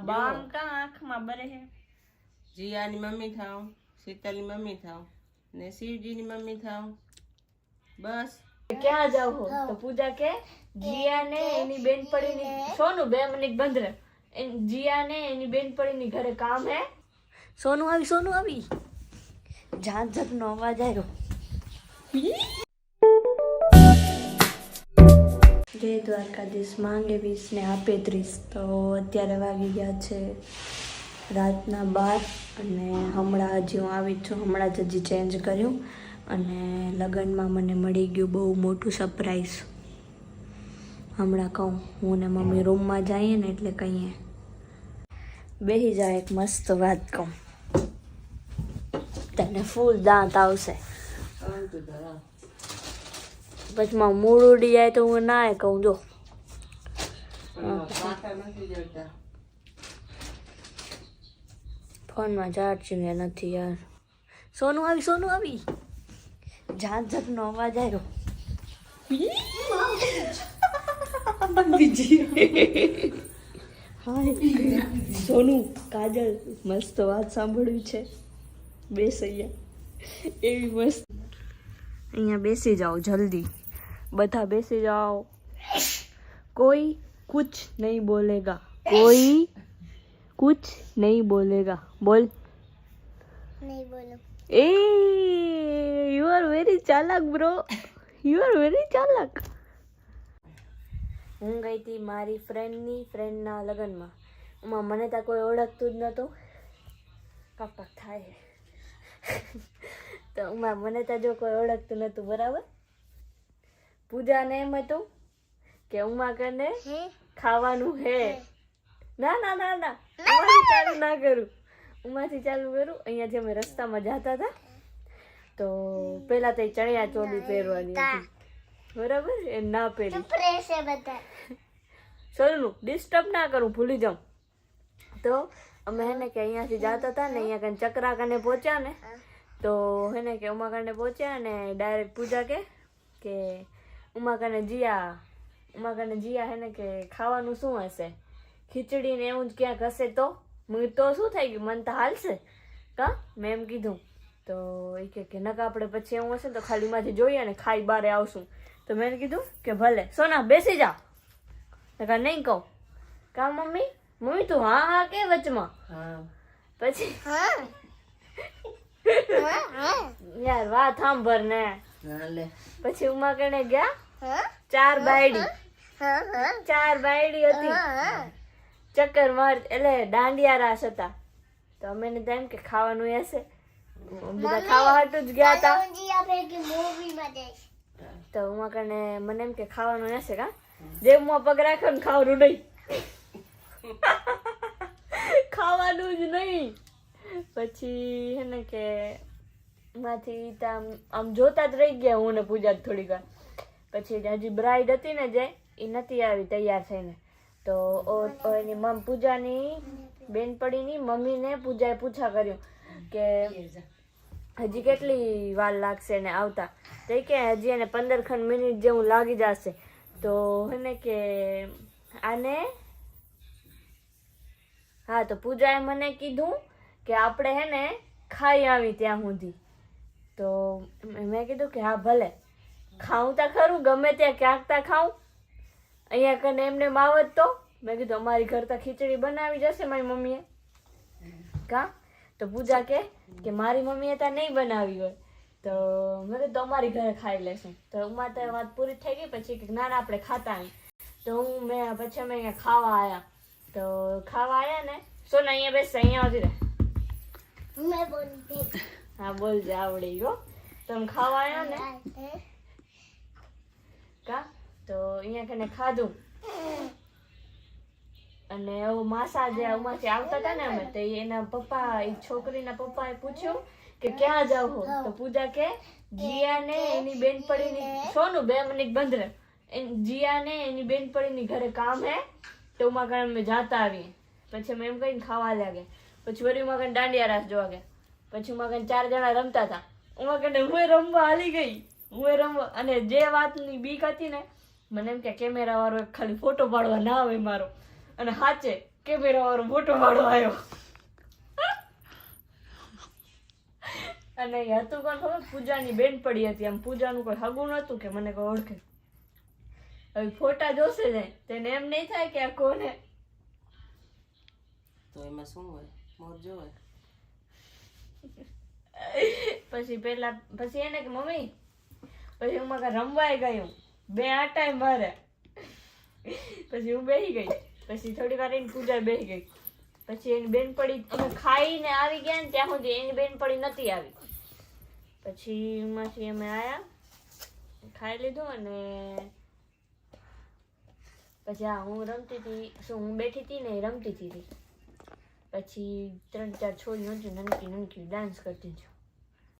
બામ કા આંખમાં બરે હે જીયાની મમ્મી થાવ, શીતલની મમ્મી થાવ ને શિવજીની મમ્મી થાવ. બસ ક્યાં જાવ હો તો પૂજા કે જીયા ને એની બેનપણીની સોનું 2 મિનિટ બંધ રહે. જીયા ને એની બેનપણીની ઘરે કામ હે. સોનું આવી જાત જાતનો અવાજ આવ્યો. જય દ્વારકાધીશ. માંગે 20 ને આપે 30. તો અત્યારે વાગી ગયા છે રાતના 12 અને હમણાં હજી હું આવી છું. હમણાં જ હજી ચેન્જ કર્યું અને લગ્નમાં મને મળી ગયું બહુ મોટું સરપ્રાઈઝ. હમણાં કહું હું ને મમ્મી રૂમમાં જઈએ ને એટલે કહીએ બેસી જાય. એક મસ્ત વાત કહું તને, ફૂલ દાંત આવશે પછી માં મૂળ ઉડી જાય તો હું ના કહું. જો ફોનમાં ચાર્જિંગ નથી યાર. સોનું આવી જાત જાતનો અવાજ આવ્યો. સોનું કાજલ મસ્ત વાત સાંભળવી છે. બેસ અહીંયા એવી મસ્ત. અહીંયા બેસી જાઓ જલ્દી, બધા બેસી જાઓ. કોઈ कुछ नहीं बोलेगा, कोई कुछ नहीं बोलेगा. बोल. नहीं बोलो. ए you are very चालाक bro, you are very चालाक. હું ગઈ હતી મારી ફ્રેન્ડના લગ્નમાં. એમાં મને ત્યાં કોઈ ઓળખતું જ નહોતું. કપક થાય તો મને ત્યાં જો કોઈ ઓળખતું નહોતું બરાબર. પૂજાને એમ હતું કે ઉમા કને ખાવાનું હે. ના ઉમાથી ચાલુ કરું. અહીંયા જે અમે રસ્તામાં જતા હતા તો પેલા તો ચણિયા ચોલી પહેરવાની હતી બરાબર. એ ના પહેરી. સોનું ડિસ્ટર્બ ના કરું, ભૂલી જાઉં. તો અમે હે ને કે અહીંયાથી જતા હતા ને અહીંયા કને ચકરા કને પહોંચ્યા ને તો હે ને કે ઉમા કને પહોંચ્યા ને ડાયરેક્ટ પૂજા કે ઉમા કને જીયા હે ને કે ખાવાનું શું હશે, ખીચડી ને એવું જ ક્યાંક હશે. તો તો શું થઈ ગયું, મન તો હાલશે કા. મેં એમ કીધું તો એ કે નકા આપણે પછી એવું હશે તો ખાલી માંથી જોઈએ ને ખાઈ બારે આવશું. તો મેં કીધું કે ભલે સોના બેસી જા. નકા નહીં કહું કા મમ્મી તું હા કે વચમાં. પછી યાર વાત સાંભળ ને. પછી ઉમા કને ગયા. 4 બાયડી હતી. ચક્કર માર એટલે દાંડિયા રાસ હતા. તો અમે ને એમ કે ખાવાનું હશે, બધા ખાવા હાટું જ ગયા હતા. તો ઉમા કને મને એમ કે ખાવાનું હશે કા. જેબમાં પગ રાખ્યો ને ખાવાનું નહીં, ખાવાનું જ નહીં. પછી હે ને કે માંથી આમ જોતા જ રહી ગયા હું ને પૂજા થોડીક વાર. પછી હજી બ્રાઇડ હતી ને જે એ નથી આવી તૈયાર થઈને. તો એની પૂજાની બેનપણીની મમ્મીને પૂજાએ પૂછા કર્યું કે હજી કેટલી વાર લાગશે ને આવતા. તો કે હજી એને 15 મિનિટ જેવું લાગી જશે. તો એને કે આને હા તો પૂજાએ મને કીધું કે આપણે હે ને ખાઈ આવી ત્યાં સુધી. તો મેં કીધું કે હા ભલે ખાઉં તા ખરું, ગમે ત્યાં ક્યાંક તા ખાઉં. અહીંયા કને એમને માવત તો મેં કીધું અમારી ઘર તા ખીચડી બનાવી જશે મારી મમ્મીએ કા. તો પૂજા કે મારી મમ્મીએ ત્યાં નહીં બનાવી હોય તો મેં કીધું અમારી ઘરે ખાઈ લેશું. તો ઉમા તો વાત પૂરી થઈ ગઈ. પછી કે ના આપણે ખાતા નહીં. તો પછી અમે અહીંયા ખાવા આવ્યા. તો ખાવા આવ્યા ને સોના અહીંયા બેસ, અહીંયા આવતી રહે. હા બોલજે આવડી ગયો. તમે ખાવા આવ્યા ને કા. તો અહીંયા કને ખાધું અને એવું માસા જે ઉમાંથી આવતા હતા ને અમે તો એના પપ્પા એ છોકરીના પપ્પાએ પૂછ્યું કે ક્યાં જાવ હો. તો પૂજા કે જીયા ને એની બેનપણીની સોનું 2 મિનિટ બંધ રહે. જીયા ને એની બેનપણીની ઘરે કામ હે તો ઉમા કને અમે જાતા આવીએ. પછી અમે એમ કહીને ખાવા લાગે. પછી વળી ઉમા કને દાંડિયા રાસ જોવા ગયા. પછી ઉમા કને 4 જણા રમતા હતા. ઉમા કને હું રમવા હાલી ગઈ. અને જે વાતની બીક હતી ને મને એમ કે કેમેરા વાળો ખાલી ફોટો પાડવા ના આવે મારો. અને સાચે કેમેરા વાળો ફોટો વાળો આવ્યો. અને એ હતું કોણ ખબર? પૂજાની બેન પડી હતી. આમ પૂજાનું કોઈ હગું નતું કે મને કોઈ ઓળખે. હવે ફોટા જોશે ને તેને એમ નહીં થાય કે આ કોને. તો એમાં શું હોય? મોરજો હોય. પછી એને કે મમ્મી, પછી હું મારા રમવાય ગયું, 2 આટાય મારે. પછી હું બેસી ગઈ. પછી થોડી વાર એની પૂજા બેસી ગઈ. પછી એની બેન પડી અમે ખાઈને આવી ગયા ને ત્યાં સુધી એની બેન પડી નથી આવી. પછી એમાંથી અમે આયા, ખાઈ લીધું અને પછી હા હું રમતી હતી. હું બેઠી હતી ને એ રમતી હતી. પછી 3-4 છોડી નનકી નનકી ડાન્સ કરતી હતી.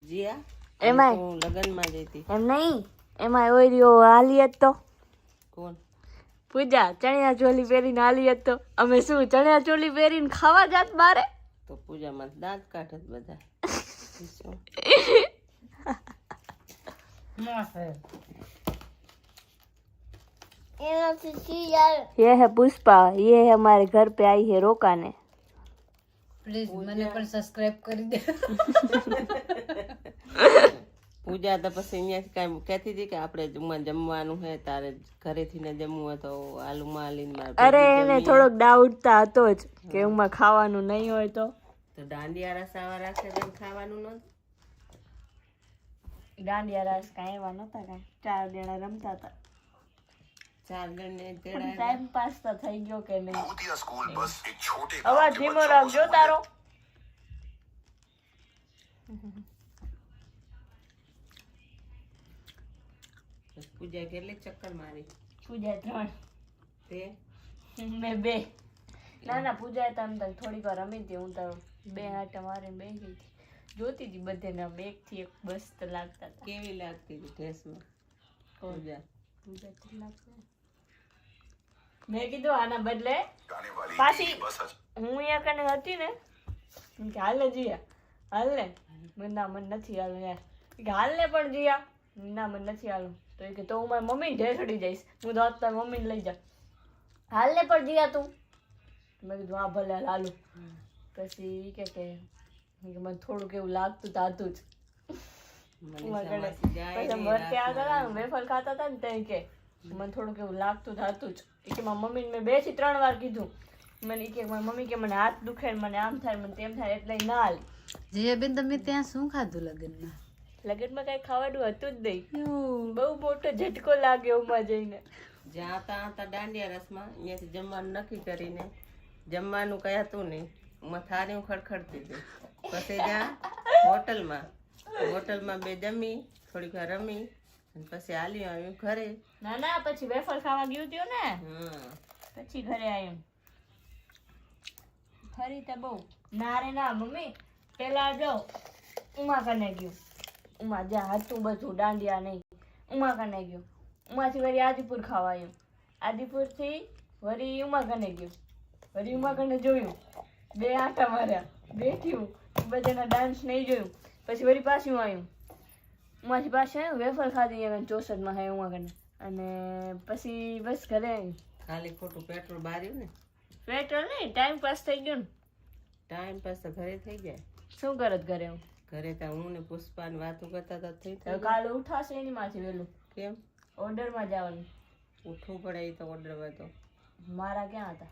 જીયા એમાંય હું લગનમાં જઈ હતી. એમ નહીં, એમાં ઓય રહ્યો હાલી હતો કોણ? પૂજા. ચણિયા ચોલી પહેરીને હાલી હતો. અમે શું ચણિયા ચોલી પહેરીને ખાવા જાત બારે? તો પૂજામાં દાંત કાઢે બધા. શું? ये है पुष्पा, ये है हमारे घर पे आई है रोकाने. પ્લીઝ મને પણ સબસ્ક્રાઇબ કરી દે. પૂજા તો પછી અહીંયાથી કાંઈ કહેતી હતી કે આપણે જમવાનું છે, તારે ઘરેથી ને જમવું હોય તો આલુમાં આલીને અરે એને થોડોક ડાઉટ તો હતો જ કે હું ખાવાનું નહીં હોય તો દાંડિયા રસાવા રાખે તો ખાવાનું નતું. દાંડિયા રાસ કાંઈ એવા નતા કાંઈ. 4 જણા રમતા હતા. 4 જણને પણ તેડા ટાઈમ પાસ તો થઈ ગયો કે નહીં. અવાજ ધીમો રાખજો તારો. પૂજા કેટલી ચક્કર મારી? પૂજા 3, તે મેં 2. ના પૂજાએ તો આમ થોડીક વાર રમી હતી. હું તો 2 આટા મારીને બેસી ગઈ હતી. જોતી હતી બધે આમ 1 થી 1 મસ્ત લાગતા હતા. કેવી લાગતી હતી ડ્રેસમાં પૂજા? પૂજા તો લાગતી. મેં કીધું આના બદલે પાછી હું અહીંયા કને હતી ને કે હાલે જીયા હાલ ને. ના મને નથી હાલું યાર. કે હાલ ને પણ જીયા. ના મને નથી હાલું. તો એ કે તો હું મારી મમ્મીને ઢેસડી જઈશ. હું તો તારી મમ્મીને લઈ જા. હાલ ને પણ જીયા તું. મેં કીધું હા ભલે હાલું. પછી કે મને થોડુંક એવું લાગતું તો હતું જ. પછી મરતે આવતા હતા ને વેફર ખાતા હતા ને ત્યાં કે મને થોડુંક એવું લાગતું તો હતું જ. કે મારી મમ્મીને મેં 2 થી 3 વાર કીધું. મને કે મારી મમ્મી કે મને હાથ દુખે ને મને આમ થાય મને તેમ થાય એટલે ના હાલ. જીયાબેન તમે ત્યાં શું ખાધું લગ્નમાં? લગ્નમાં કઈ ખાવાનું હતું જ નહીં. બહુ મોટો ઝટકો લાગ્યો ઉમાં જઈને. જ્યાં હતા દાંડિયા રસમાં અહીંયાથી જમવાનું નક્કી કરીને જમવાનું કઈ હતું નહીં. થાળી ખડખડતી હતી. પછી જ્યાં હોટલમાં 2 જમી થોડીક વાર રમી અને પછી હાલી આવ્યું ઘરે. ના પછી વેફર ખાવા ગયું થયું ને પછી ઘરે આવ્યું. ફરી તો બહુ ના રે ના મમ્મી. પેલા જો ઉમા કને ગયું. ઉમા જ્યાં હતું બધું દાંડિયા નહીં. ઉમા કને ગયું. ઉમાથી વળી આદિપુર ખાવા આવ્યું. આદિપુરથી વળી ઉમા કને ગયું. વળી ઉમા કને જોયું. 2 આટા માર્યા. બેઠ્યું બધાના ડાન્સ નહીં જોયું. પછી વળી પાછું આવ્યું. ઉમાથી પાછું આવ્યું વેફર ખાધી અહીંયા 64માં હે ઉમા કને. અને પછી બસ ઘરે આવ્યું. ખાલી ખોટું પેટ્રોલ બાર્યું ને. પેટ્રોલ નહીં ટાઈમ પાસ થઈ ગયો ને. ટાઈમ પાસ તો ઘરે થઈ જાય. શું કરત ઘરે હું? ઘરે તો હું ને પુષ્પાને વાતો કરતા હતા થઈ હવે કાલે ઉઠાશે એની માંથી વહેલું. કેમ? ઓર્ડરમાં જવાનું. ઉઠવું પડે એ તો ઓર્ડર હોય તો. મારા ક્યાં હતા?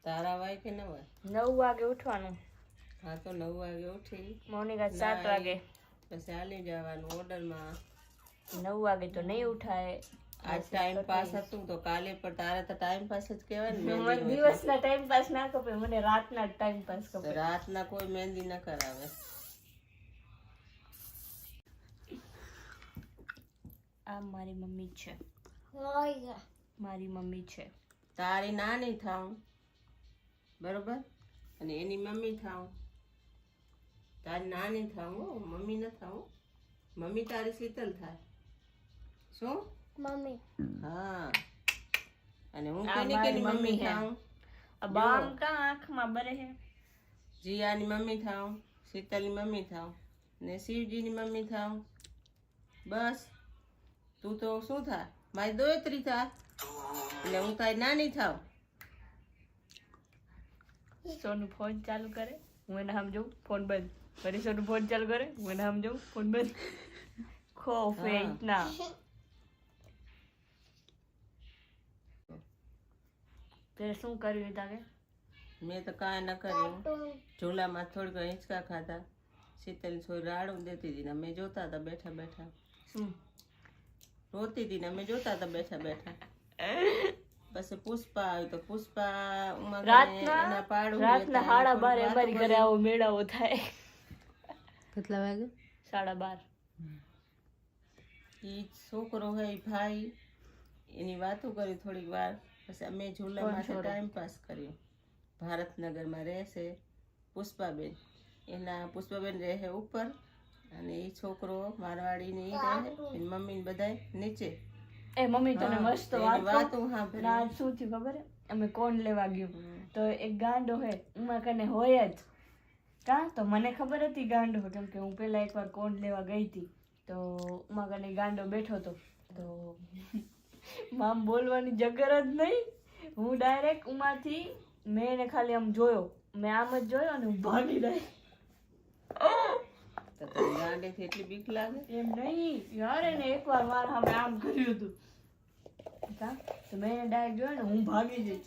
તારા હોય કે ન હોય? 9 વાગે ઉઠવાનું. હા તો 9 વાગે ઉઠી મોર્નિંગ 7 વાગે. પછી હાલી જવાનું ઓર્ડરમાં. 9 વાગે તો નહીં ઉઠાય. આજ ટાઈમ પાસ હતું તો કાલે પણ તારે તો ટાઈમ પાસ જ કહેવાય ને. મને દિવસના ટાઈમ પાસ ના ખપે, મને રાતના ટાઈમ પાસ ખપે. રાતના કોઈ મહેંદી ન કરાવે. આ મારી મમ્મી છે. મારી મમ્મી છે. તારી નાની થાઉં બરોબર અને એની મમ્મી થાઉં. તારી નાની થાઉં મમ્મી ન થાઉં. મમ્મી તારી શીતલ થાય. શું? મમ્મી. હા અને હું કેની કેની મમ્મી થાઉં? આ બામ કા આંખમાં બરે હે. જીયાની મમ્મી થાઉં, શીતલની મમ્મી થાઉં ને શિવજીની મમ્મી થાઉં. બસ તું તો શું થાય? મારી દોયત્રી થાય એટલે હું તારી નાની થાઉં. સોનું ફોન ચાલુ કરે, હું એને આમ જોઉં, ફોન બંધ. ફરી સોનું ફોન ચાલુ કરે, હું એને આમ જોઉં, ફોન બંધ. ખોફ હે ઇતના. તે શું કર્યું તાકે? મેં તો કાંઈ ન કર્યું. ઝૂલામાં થોડીક હિંચકા ખાધા. શીતલ થોડી રાડું દેતી હતી ને અમે જોતા હતા બેઠા બેઠા. શું રોતી હતી ને અમે જોતા હતા બેઠા બેઠા. પછી પુષ્પા આવી તો પુષ્પા રાતના 12:30 અમારી ઘરે આવો મેળાવો થાય. કેટલા વાગે? 12:30. ઈ છોકરો હોય ભાઈ એની વાતો કરી થોડીક વાર. પછી અમે ઝૂલામાં ટાઈમ પાસ કર્યો. ભારતનગરમાં રહેશે પુષ્પાબેન. એના પુષ્પાબેન રહે ઉપર અને એ છોકરો મારવાડીને ઈ રહે એની મમ્મી ને બધાય નીચે. એ મમ્મી તને મસ્ત વાત હું સાંભળી. ના શું થયું ખબર હે? અમે કોણ લેવા ગયું તો એક ગાંડો હે ઉમા કને હોય જ કા. તો મને ખબર હતી ગાંડો હે, કેમ કે હું પેલા એકવાર કોણ લેવા ગઈ હતી તો ઉમા કને ગાંડો બેઠો હતો. તો મામ બોલવાની જગર જ નહીં. હું ડાયરેક્ટ ઉમાથી મેં એને ખાલી આમ જોયો, મેં આમ જ જોયો અને હું ભાગી ગઈ. તો તને ગાંડેથી એટલી બીક લાગે? એમ નહીં યાર, એને એકવાર મારા સામે આમ કર્યું હતું કા. તો મેં એને ડાયરેક્ટ જોયો ને હું ભાગી જઈ.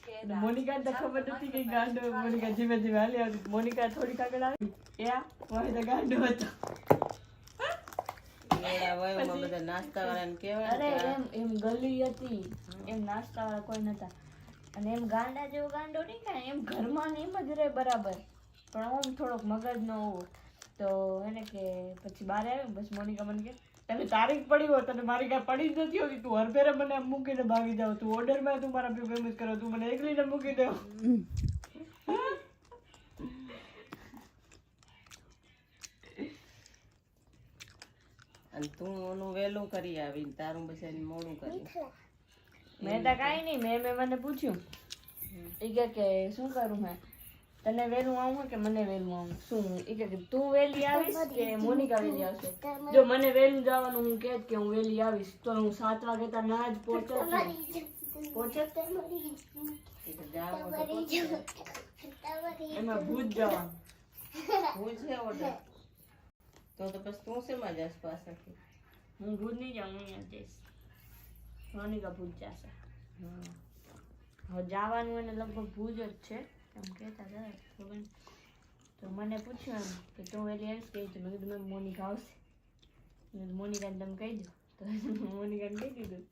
મોનિકા તો ખબર નથી કે ગાંડો. મોનિકા ધીમે ધીમે હાલી આવતી. મોનિકા થોડીક આગળ આવી, વાહે તો ગાંડો હતો. એડા વયમાં બધા નાસ્તા વાળાને કહેવાય. અરે એમ ગલી હતી, એમ નાસ્તા વાળા કોઈ નતા. અને એમ ગાંડા જેવો ગાંડો નહીં કાંઈ, એમ ઘરમાં ને એમ જ રહે બરાબર, પણ આમ થોડોક મગજ નો હોવો. તો એને કે પછી બહાર આવ્યો. પછી મોનિકા મને કે તને તારીખ પડી હોય, તને મારી કાંઈ પડી જ નથી હોતી, તું હરફેરે મને આમ મૂકીને ભાગી જાવ, તું ઓર્ડરમાં તું મારા ફેમસ કરો, તું મને એકલીને મૂકી દે. અને તું ઓનું વહેલું કરી આવીને તારું બસ મોડું કર્યું. મેં તો કાંઈ નહીં, મેં મને પૂછ્યું. એ કે શું કરું હે, તને વહેલું આવું કે મને વહેલું આવું? શું એ કે તું વહેલી આવીશ કે મોનિકા વહેલી આવશે? જો મને વહેલું જવાનું હું કહે કે હું વહેલી આવીશ તો હું 7 વાગે તાર ના જ પહોંચે. એમાં ભૂત જવાનું. હું છે ઓર્ડર તો પછી તું શેમાં જાસ પાછળથી? હું ભૂત નહીં જાઉં, હું અહીંયા જઈશ. મોનિકા ભૂત જશે. હવે જવાનું એને લગભગ ભૂજ જ છે એમ કહેતા હતા ખબર નહીં. તો મને પૂછ્યું એમ કે તું વહેલી આવીશ કહી તો મેં કીધું મેં મોનિકા આવશે. મોનિકાને તમે કહી દો. તો મોનિકાને કહી દીધું.